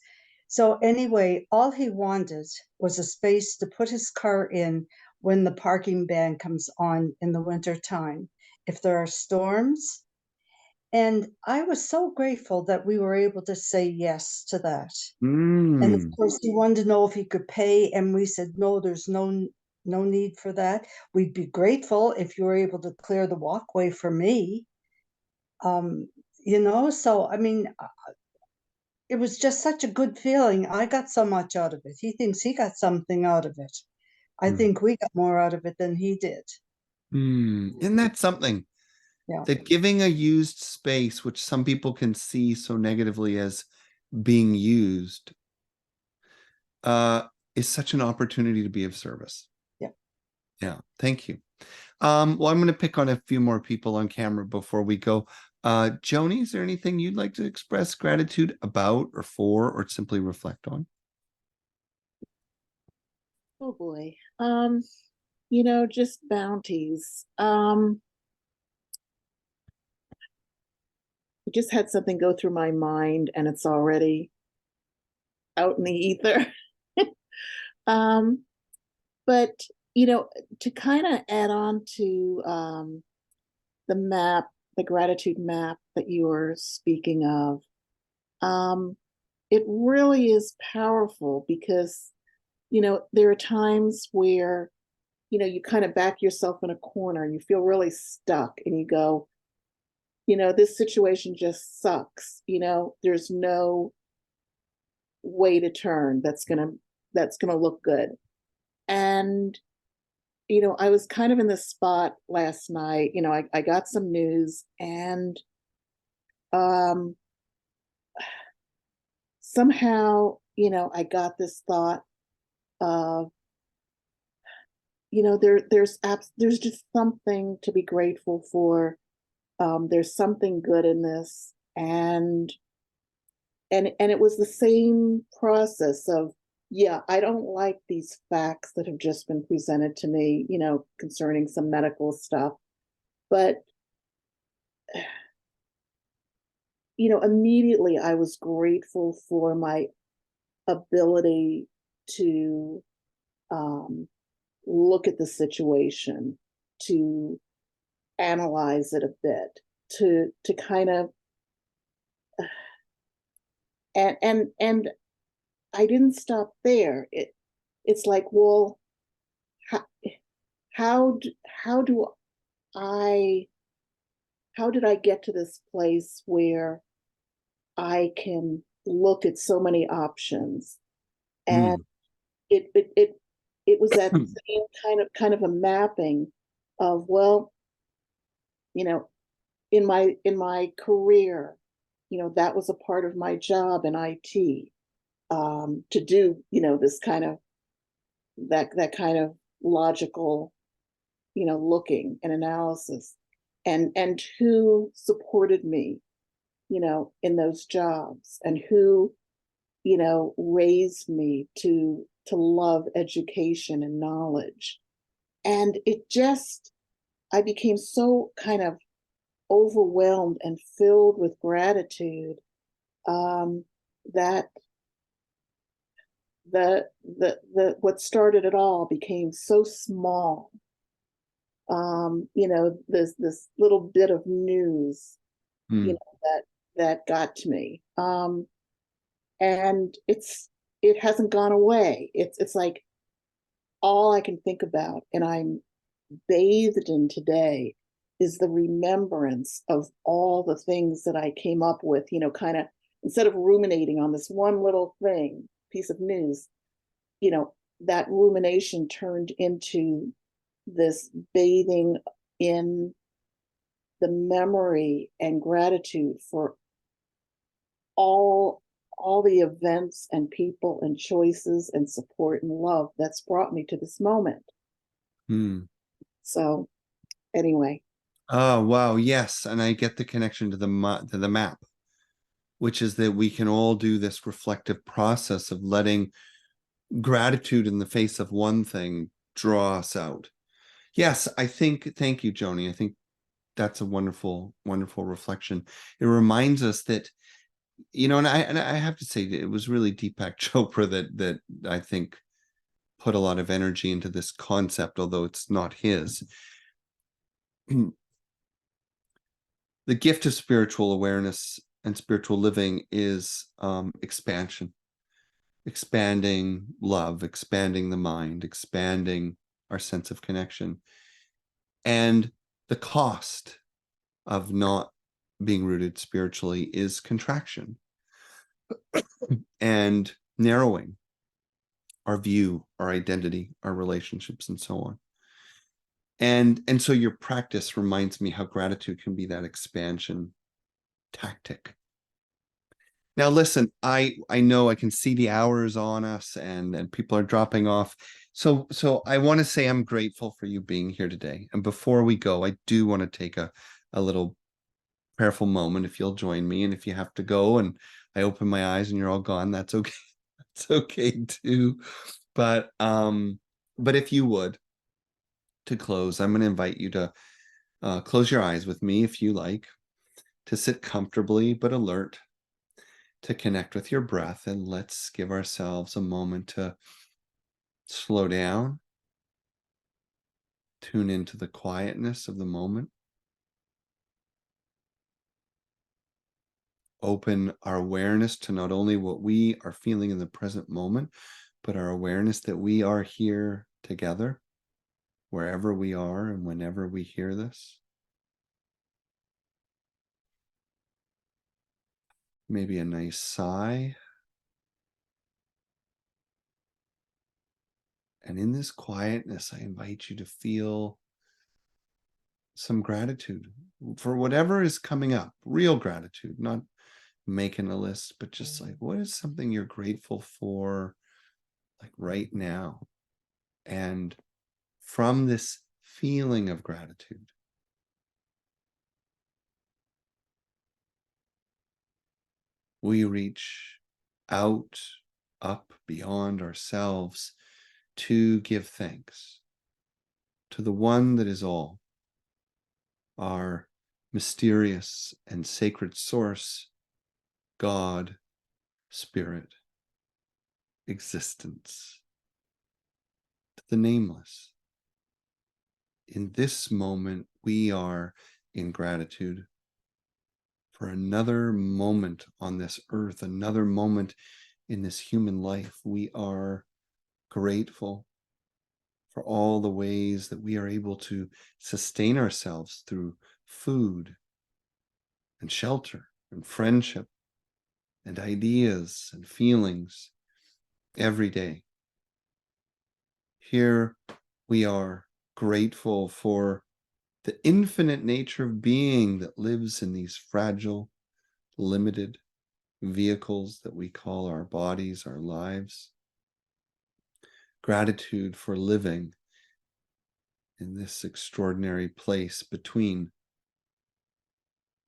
So anyway, all he wanted was a space to put his car in when the parking ban comes on in the winter time, if there are storms. And I was so grateful that we were able to say yes to that. And of Mm. course, he wanted to know if he could pay, and we said, no, there's no need for that. We'd be grateful if you were able to clear the walkway for me. Um, so I mean, it was just such a good feeling. I got so much out of it. He thinks he got something out of it. I Mm. think we got more out of it than he did. Mm. Isn't that something? Yeah. That giving a used space, which some people can see so negatively as being used, is such an opportunity to be of service. Yeah. Yeah. Thank you. Well, I'm going to pick on a few more people on camera before we go. Joni, is there anything you'd like to express gratitude about or for, or simply reflect on? Oh boy. Just bounties. I just had something go through my mind and it's already out in the ether. um, but to kind of add on to the map, the gratitude map that you were speaking of, it really is powerful because, there are times where, you kind of back yourself in a corner and you feel really stuck and you go, this situation just sucks. There's no way to turn that's gonna look good. And I was kind of in this spot last night. I got some news, and um somehow, I got this thought of, there's just something to be grateful for. There's something good in this. And it was the same process of, yeah, I don't like these facts that have just been presented to me, concerning some medical stuff. But, immediately I was grateful for my ability to look at the situation, to analyze it a bit, to kind of, and I didn't stop there. It's like, well, how do I how did I get to this place where I can look at so many options? And it was that same kind of a mapping of, well, in my career, that was a part of my job in IT, to do, this kind of that kind of logical, looking and analysis, and who supported me, in those jobs, and who, raised me to love education and knowledge. And I became so kind of overwhelmed and filled with gratitude, that what started it all became so small. This little bit of news, that got to me. And it hasn't gone away. It's like all I can think about, and I'm bathed in today, is the remembrance of all the things that I came up with, kind of, instead of ruminating on this one little piece of news, that rumination turned into this bathing in the memory and gratitude for all the events and people and choices and support and love that's brought me to this moment. So anyway. Oh, wow. Yes. And I get the connection to the map, which is that we can all do this reflective process of letting gratitude in the face of one thing draw us out. Yes, thank you, Joni. I think that's a wonderful, wonderful reflection. It reminds us that, and I have to say, it was really Deepak Chopra that I think put a lot of energy into this concept, although it's not his. The gift of spiritual awareness and spiritual living is expansion, expanding love, expanding the mind, expanding our sense of connection. And the cost of not being rooted spiritually is contraction and narrowing our view, our identity, our relationships, and so on. And so your practice reminds me how gratitude can be that expansion tactic. Now, listen, I know I can see the hours on us, and people are dropping off. So I want to say I'm grateful for you being here today. And before we go, I do want to take a little prayerful moment, if you'll join me. And if you have to go and I open my eyes and you're all gone, that's okay. That's okay too. But if you would, to close, I'm going to invite you to close your eyes with me, if you like, to sit comfortably but alert, to connect with your breath. And let's give ourselves a moment to slow down, tune into the quietness of the moment, open our awareness to not only what we are feeling in the present moment, but our awareness that we are here together, wherever we are and whenever we hear this. maybe a nice sigh. And in this quietness, I invite you to feel some gratitude for whatever is coming up, real gratitude, not making a list, but just like, what is something you're grateful for, like right now? And from this feeling of gratitude, we reach out, up, beyond ourselves to give thanks to the one that is all, our mysterious and sacred source, God, Spirit, existence, to the nameless. In this moment, we are in gratitude for another moment on this earth, another moment in this human life. We are grateful for all the ways that we are able to sustain ourselves through food and shelter and friendship and ideas and feelings every day. Here we are grateful for the infinite nature of being that lives in these fragile, limited vehicles that we call our bodies, our lives. Gratitude for living in this extraordinary place between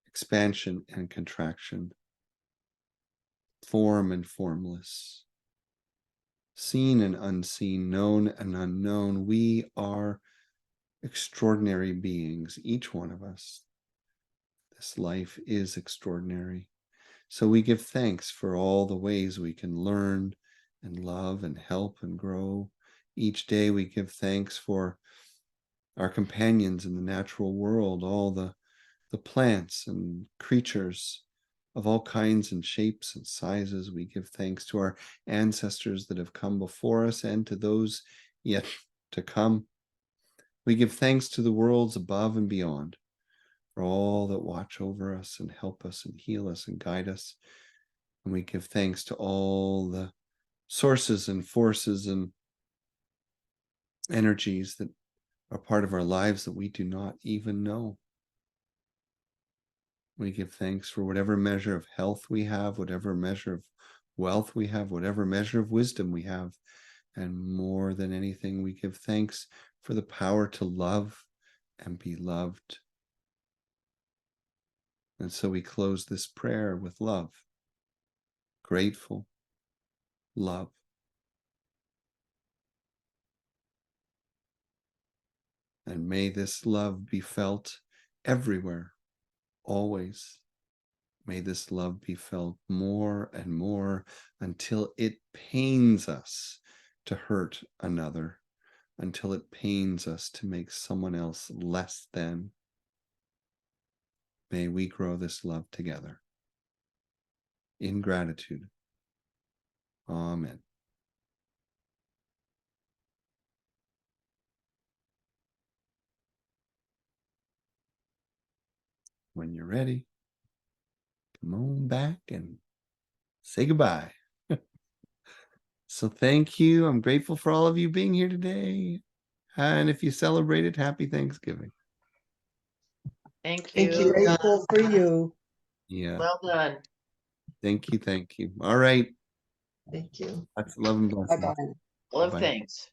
expansion and contraction, form and formless, seen and unseen, known and unknown. We are extraordinary beings, each one of us. This life is extraordinary. So we give thanks for all the ways we can learn and love and help and grow. Each day we give thanks for our companions in the natural world, all the plants and creatures of all kinds and shapes and sizes. We give thanks to our ancestors that have come before us and to those yet to come. We give thanks to the worlds above and beyond for all that watch over us and help us and heal us and guide us. And we give thanks to all the sources and forces and energies that are part of our lives that we do not even know. We give thanks for whatever measure of health we have, whatever measure of wealth we have, whatever measure of wisdom we have. And more than anything, we give thanks for the power to love and be loved. And so we close this prayer with love. Grateful, love. And may this love be felt everywhere, always. May this love be felt more and more until it pains us to hurt another, until it pains us to make someone else less than. May we grow this love together. In gratitude. Amen. When you're ready, come on back and say goodbye. So thank you. I'm grateful for all of you being here today. And if you celebrated, happy Thanksgiving. Thank Thank you. you. Grateful for you. Yeah. Well done. Thank you. Thank you. All right. Thank you. Lots of love and blessings. Bye-bye. Full of Bye-bye. things.